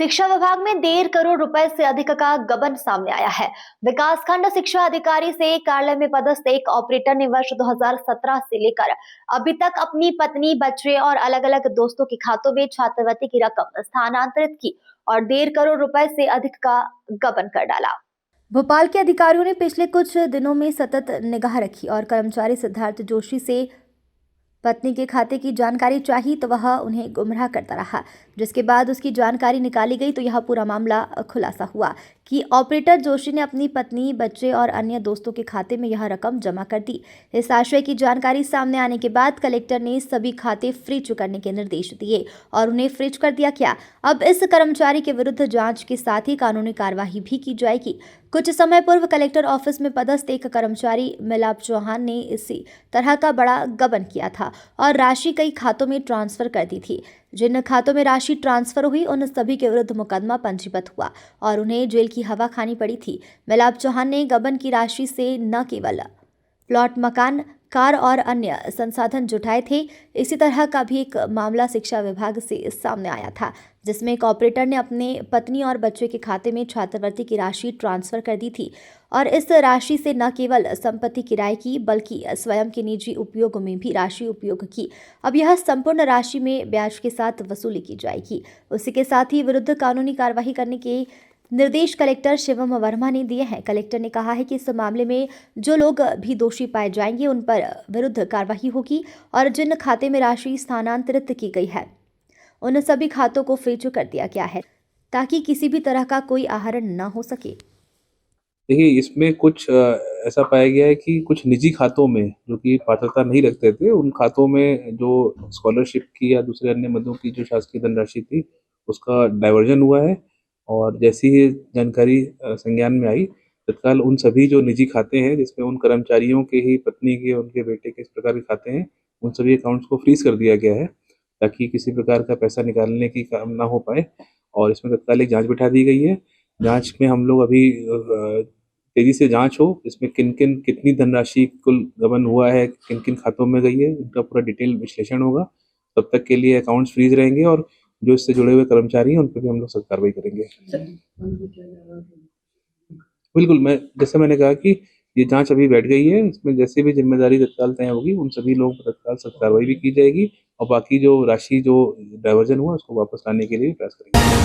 शिक्षा विभाग में 1.5 करोड़ रुपए से अधिक का गबन सामने आया है। विकासखंड शिक्षा अधिकारी से कार्यालय में पदस्थ एक ऑपरेटर ने वर्ष 2017 से लेकर अभी तक अपनी पत्नी, बच्चे और अलग-अलग दोस्तों के खातों में छात्रवृत्ति की रकम स्थानांतरित की और 1.5 करोड़ रुपए से अधिक का गबन कर डाला। भोपाल के अधिकारियों ने पिछले कुछ दिनों में सतत निगाह रखी और कर्मचारी सिद्धार्थ जोशी से पत्नी के खाते की जानकारी चाहिए तो वह उन्हें गुमराह करता रहा, जिसके बाद उसकी जानकारी निकाली गई तो यह पूरा मामला खुलासा हुआ कि ऑपरेटर जोशी ने अपनी पत्नी, बच्चे और अन्य दोस्तों के खाते में यह रकम जमा कर दी। इस आशय की जानकारी सामने आने के बाद कलेक्टर ने सभी खाते फ्रीज करने के निर्देश दिए और उन्हें फ्रीज कर दिया गया। अब इस कर्मचारी के विरुद्ध जांच के साथ ही कानूनी कार्यवाही भी की जाएगी। कुछ समय पूर्व कलेक्टर ऑफिस में पदस्थ एक कर्मचारी मिलाप चौहान ने इसी तरह का बड़ा गबन किया था और राशि कई खातों में ट्रांसफर कर दी थी। जिन खातों में राशि ट्रांसफर हुई उन सभी के विरुद्ध मुकदमा पंजीबद्ध हुआ और उन्हें जेल की हवा खानी पड़ी थी। मिलाप चौहान ने गबन की राशि से न केवल प्लॉट, मकान, कार और अन्य संसाधन जुटाए थे, इसी तरह का भी एक मामला शिक्षा विभाग से सामने आया था, जिसमें एक ऑपरेटर ने अपने पत्नी और बच्चे के खाते में छात्रवृत्ति की राशि ट्रांसफर कर दी थी और इस राशि से न केवल संपत्ति किराए की बल्कि स्वयं के निजी उपयोग में भी राशि उपयोग की। अब यह संपूर्ण राशि में ब्याज के साथ वसूली की जाएगी। उसी के साथ ही विरुद्ध कानूनी कार्यवाही करने के निर्देश कलेक्टर शिवम वर्मा ने दिए हैं। कलेक्टर ने कहा है कि इस मामले में जो लोग भी दोषी पाए जाएंगे उन पर विरुद्ध कार्यवाही होगी और जिन खाते में राशि स्थानांतरित की गई है उन सभी खातों को फ्रीज कर दिया गया है ताकि किसी भी तरह का कोई आहरण न हो सके। देखिए, इसमें कुछ ऐसा पाया गया है कि कुछ निजी खातों में जो कि पात्रता नहीं रखते थे, उन खातों में जो स्कॉलरशिप की या दूसरे अन्य मदों की जो शासकीय धनराशि थी, उसका डायवर्जन हुआ है और जैसी ही जानकारी संज्ञान में आई, तत्काल उन सभी जो निजी खाते हैं, जिसमें उन कर्मचारियों के ही पत्नी के, उनके बेटे के इस प्रकार के खाते हैं, उन सभी अकाउंट्स को फ्रीज़ कर दिया गया है, ताकि किसी प्रकार का पैसा निकालने की काम ना हो पाए और इसमें तत्काल एक जाँच बिठा दी गई है। जाँच में हम लोग अभी तेज़ी से जाँच हो, इसमें किन-किन कितनी धनराशि कुल गबन हुआ है, किन-किन खातों में गई है, इनका पूरा डिटेल विश्लेषण होगा। तब तक के लिए अकाउंट्स फ्रीज़ रहेंगे और जो इससे जुड़े हुए कर्मचारी हैं, उन पे भी हम लोग सख्त कार्रवाई करेंगे। बिल्कुल, जैसे मैंने कहा कि ये जाँच अभी बैठ गई है, इसमें जैसे भी ज़िम्मेदारी तत्काल तय होगी, उन सभी लोगों पर तत्काल सख्त कार्रवाई भी की जाएगी और बाकी जो राशि जो डायवर्जन हुआ, उसको वापस लाने के लिए प्रयास करेंगे।